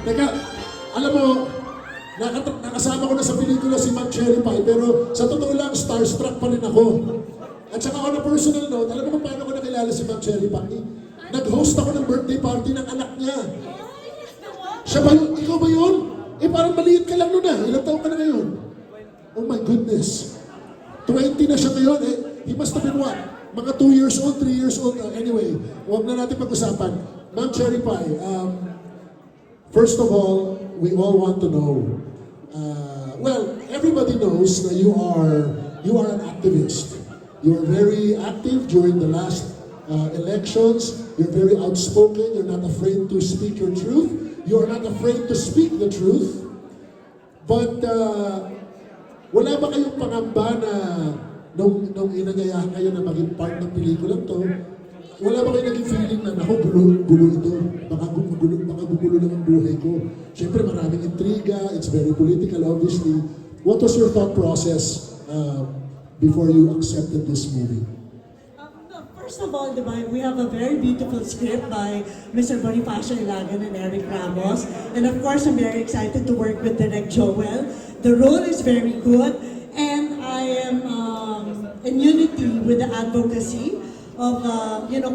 Teka, alam mo, nakasama ko na sa pelikula si Ma'am Cherry Pie, pero sa totoo lang, starstruck pa rin ako. At saka on a personal note, alam mo kung paano ko nakilala si Ma'am Cherry Pie? Nag-host ako ng birthday party ng anak niya. Siya ba yun? Ikaw ba yun? Eh parang maliit ka lang nun ah. Ilang taon ka na ngayon? Oh my goodness. 20 na siya ngayon eh. He must have been what? Mga 2 years old, 3 years old. Anyway, huwag na natin pag-usapan. Ma'am Cherry Pie, first of all, we all want to know. Well, everybody knows that you are an activist. You are very active during the last elections. You're very outspoken. You're not afraid to speak your truth. You are not afraid to speak the truth. But wala ba kayong pangamba na nung inanyayahan kayo na maging part ng pelikulang to, wala ba kayo naging feeling na, naku, gulo ito, baka gugulo lang ang buhay ko. Siyempre maraming intriga, it's very political obviously. What was your thought process before you accepted this movie? First of all, we have a very beautiful script by Mr. Bonifacio Ilagan and Eric Ramos. And of course, I'm very excited to work with Direct Joel. The role is very good, and I am in unity with the advocacy of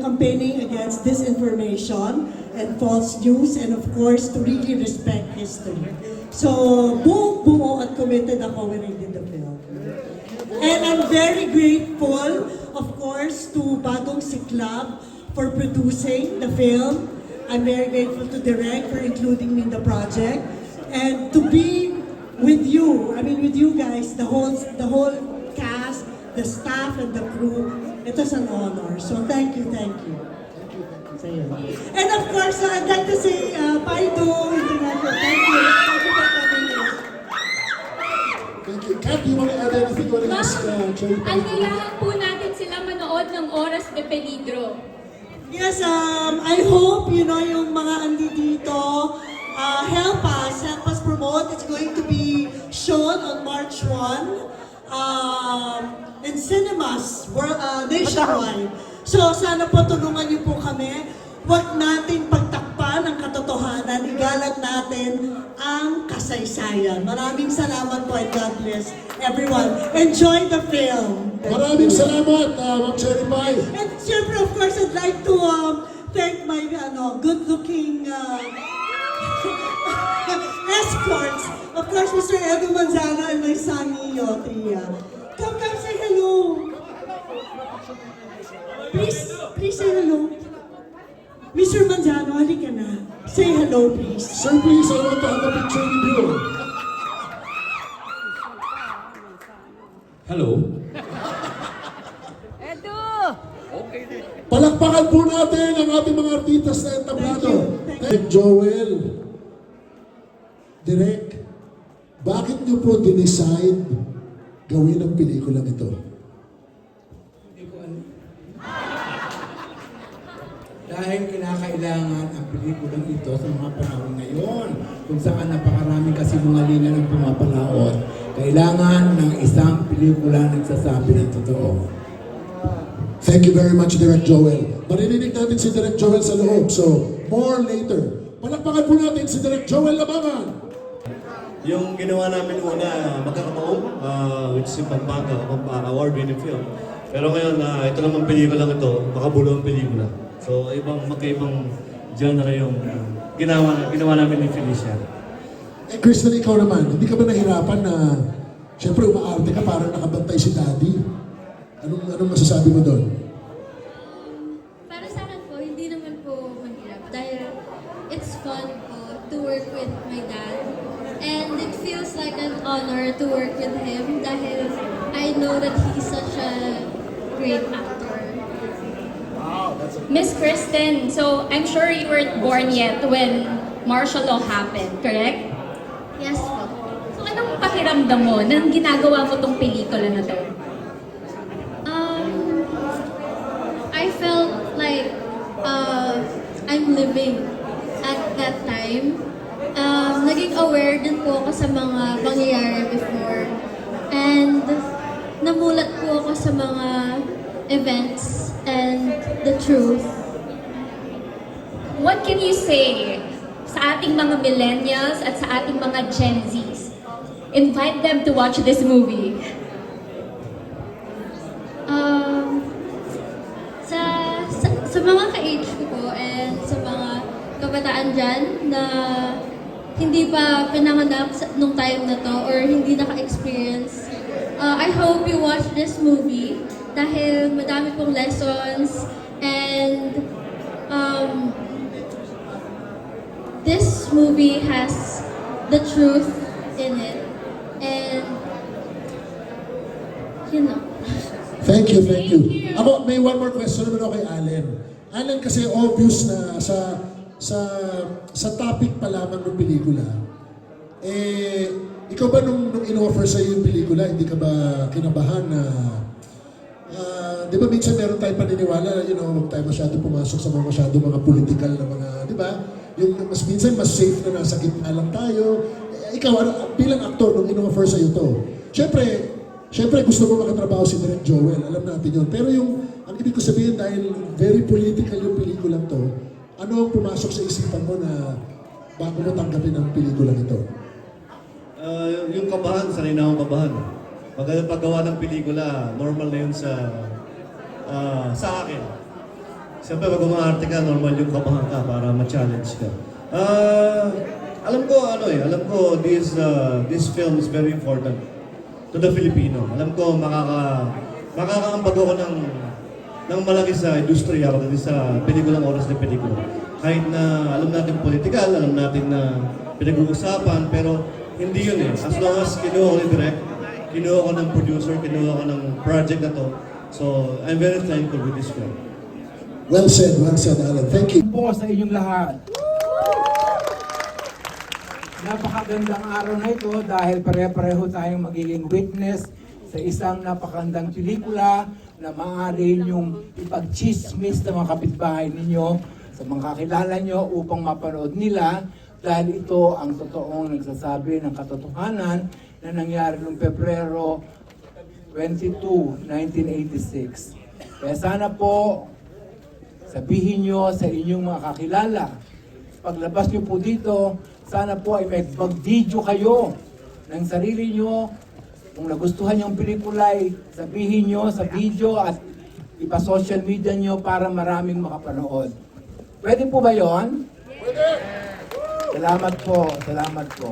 campaigning against disinformation and false news, and of course, to really respect history. So, buo at committed ako when I did the film. And I'm very grateful, of course, to Bagong Siklab for producing the film. I'm very grateful to Direk for including me in the project. And to be with you, with you guys, the whole cast, the staff, and the crew, it was an honor. So thank you, thank you. And of course, I'd like to say, Paido International, thank you. Thank you for coming here. Thank you. Kat, do you want to add anything? You want to ask Cherry Pie? Anyayahan po natin sila manood ng Oras de Peligro. Yes, I hope, yung mga andito, help us promote. It's going to be shown on March 1 in cinemas nationwide. So, sana po tulungan niyo po kami. Huwag natin pagtakpan ang katotohanan. Igalang natin ang kasaysayan. Maraming salamat po and God bless everyone. Enjoy the film. Maraming salamat, Ma'am Cherry Pie. And siyempre, of course, I'd like to thank my good-looking escorts. Of course, Mr. Edu Manzano and my son, Neo Tria. Come, say hello. Please say hello. Mr. Manzano, halika na. Say hello, please. Sir, please, I want to have a picture with you. Hello? Palakpakan po natin ang ating mga artistas na entablado. Direk Joel, Direk, bakit niyo po dinecide gawin ang pelikulang ito? Hindi ko alam. Dahil kinakailangan ang pelikulang ito sa mga panahon ngayon, kung saan napakarami kasi mga linya ng pumapalaot, kailangan ng isang pelikula nagsasabi ng totoo. Thank you very much, Direk Joel. Maririnig natin si Direk Joel sa loob, so more later. Palakpakan po natin si Direk Joel Labangan. Yung ginawa namin una, Magkakamaong, which is yung Pampanga, award-winning film. Pero ngayon, ito naman pelikula lang ito, Makabulo ang pelikula. So, magkaibang genre yung ginawa namin ni Felicia. Eh, Kristen, ikaw naman, hindi ka ba nahirapan na, syempre umaarte ka, parang nakabantay si Daddy? Anong masasabi mo doon? Para sa akin po, hindi naman po mahirap. Dahil it's fun po to work with my dad. And it feels like an honor to work with him dahil I know that he's such a great actor. Miss Kristen, so I'm sure you weren't born yet when martial law happened, correct? Yes po. So anong pakiramdam mo nang ginagawa mo tong pelikula na to? I felt like I'm living at that time. Naging aware din po ako sa mga pangyayari before. And namulat po ako sa mga events and the truth. What can you say sa ating mga millennials at sa ating mga Gen Zs. Invite them to watch this movie. Sa mga ka-age ko po and sa mga kabataan dyan na hindi pa pinanganak nung time na to or hindi naka-experience, I hope you watch this movie dahil madami pong lessons and this movie has the truth in it and you know. Thank you, thank you. Ako, may one more question naman ako kay Allen. Allen, kasi obvious na sa topic pa lamang ng pelikula, ikaw ba nung in-offer sa'yo yung pelikula, hindi ka ba kinabahan na, di ba minsan meron tayong paniniwala, huwag tayo masyado pumasok sa mga political na mga, di ba? Yung minsan mas safe na nasa gitna lang tayo. Ikaw, bilang aktor, nung in-offer sa'yo to, Siyempre, gusto mo makatrabaho si Direk Joel, alam natin yun. Pero ang ibig ko sabihin, dahil very political yung pelikulang to, ano ang pumasok sa isipan mo na bago mo tanggapin ang pelikulang ito? Yung kabahan, sanay na akong kabahan. Paggawa ng pelikula, normal na yun sa akin. Siyempre, pag umaarte ka, normal yung kabahan ka para ma-challenge ka. Alam ko this film is very important to the Filipino. Alam ko makakaambag ako ng malaki sa industriya pagdating sa pelikulang oras na pelikula. Kahit na alam natin political, alam natin na pinag-uusapan, pero hindi yun eh. As long as kinuha ko ni Direk, kinuha ko ng producer, kinuha ko ng project na to. So, I'm very thankful with this film. Well said, Alan. Thank you. Po sa inyong lahat. Napakagandang araw na ito dahil pare-pareho tayong magiging witness sa isang napakagandang pelikula na maaari ninyong ipag-chismis sa mga kapitbahay ninyo, sa mga kakilala nyo upang mapanood nila dahil ito ang totoong nagsasabi ng katotohanan na nangyari noong Pebrero 22, 1986. Kaya sana po sabihin nyo sa inyong mga kakilala, paglabas nyo po dito, sana po ay may mag-video kayo ng sarili nyo. Kung nagustuhan yung pelikula, ay sabihin nyo sa video at ipa-social media nyo para maraming makapanood. Pwede po ba yon? Pwede! Salamat po, salamat po.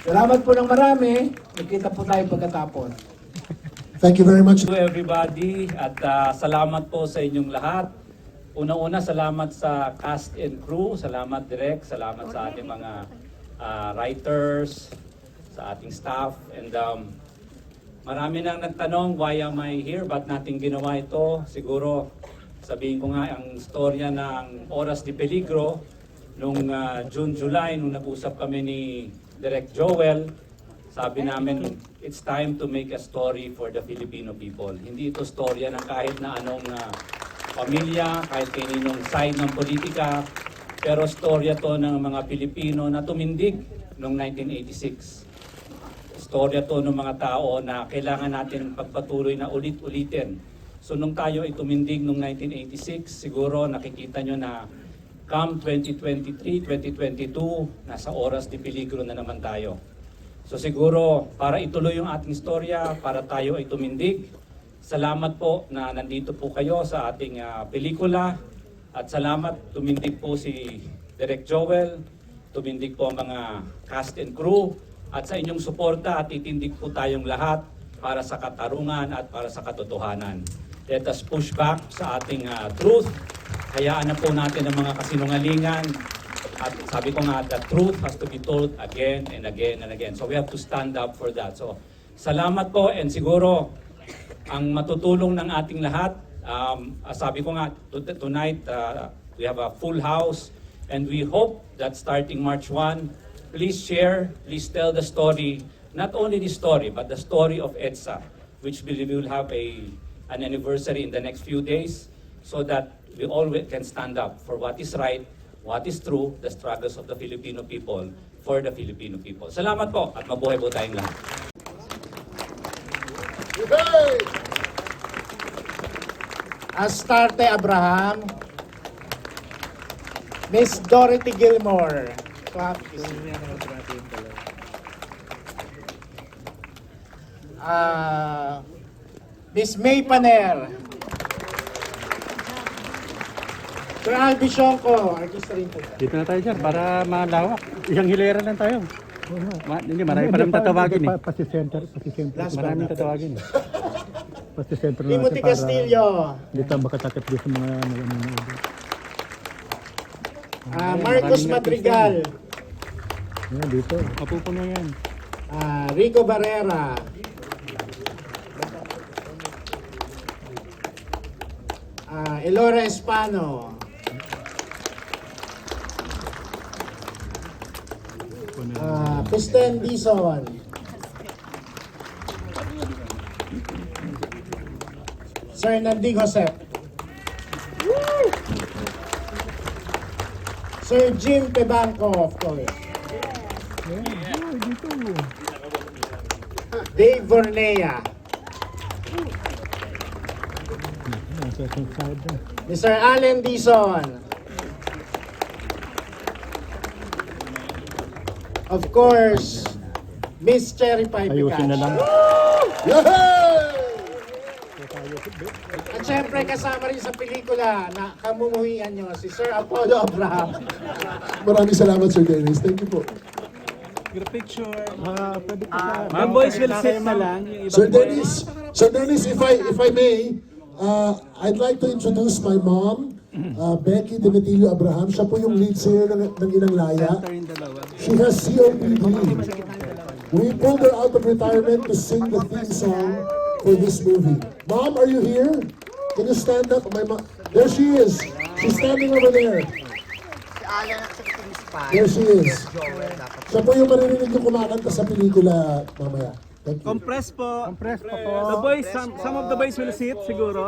Salamat po ng marami. Magkita po tayo pagkatapos. Thank you very much. Hello everybody at salamat po sa inyong lahat. Una-una salamat sa cast and crew, salamat Direk, salamat sa ating mga writers, sa ating staff, and marami nang nagtanong, why am I here? Ba't natin ginawa ito? Siguro, sabihin ko nga ang storya ng Oras de Peligro, nung June, July, nung nag-usap kami ni Direk Joel, sabi namin, it's time to make a story for the Filipino people. Hindi ito storya ng kahit na anong pamilya, kahit kaninong side ng politika, pero storya to ng mga Pilipino na tumindig noong 1986. Storya to ng mga tao na kailangan natin pagpatuloy na ulit-ulitin. So nung tayo ay tumindig noong 1986, siguro nakikita nyo na come 2023, 2022, nasa oras de peligro na naman tayo. So siguro para ituloy yung ating storya, para tayo ay tumindig, salamat po na nandito po kayo sa ating pelikula. At salamat, tumindig po si Direk Joel, tumindig po ang mga cast and crew, at sa inyong suporta at titindig po tayong lahat para sa katarungan at para sa katotohanan. Let us push back sa ating truth. Hayaan na po natin ang mga kasinungalingan. At sabi ko nga, the truth has to be told again and again and again. So we have to stand up for that. So salamat po, and siguro ang matutulong ng ating lahat, sabi ko nga, tonight we have a full house, and we hope that starting March 1, please share, please tell the story, not only the story, but the story of EDSA, which we will have an anniversary in the next few days, so that we all can stand up for what is right, what is true, the struggles of the Filipino people, for the Filipino people. Salamat po, at mabuhay po tayong lahat. Astarte Abraham, Miss Dorothy Gilmore, Miss May Paner. Sir Albi Sionco, artista rin po. Dito na tayo sir, para malawak. Isang hilera lang tayo. Hindi, marami pa naman tatawagin eh. Pasi-center. Maraming tatawagin eh. Pasi-center na Timothy natin para Castillo. dito makatakip dito sa mga nanonood. Marcos Madrigal. Yan, dito. Mapupuno yan. Rico Barrera. Elora Espano. Kristen Dizon. Sir Nanding Josep. Sir Jim Pebanco, of course. Dave Vornea. Mr. Allen Dizon. Of course, Miss Cherry Pie Ayusin na lang. At syempre kasama rin sa pelikula na kamumuhian nyo si Sir Apollo Abraham. Maraming salamat, Sir Dennis. Thank you po. Pwede po Mga boys will sit na lang. Yung ibang Sir Dennis, if I may, I'd like to introduce my mom, Becky Demetilio Abraham. Siya po yung lead singer ng Inang Laya. She has COPD. We pulled her out of retirement to sing the theme song for this movie. Mom, are you here? Can you stand up? My mom. There she is. She's standing over there. There she is. Siya po yung maririnig yung kumakanta sa pelikula mamaya. Thank you. Compress po. The boys, some of the boys will sit siguro.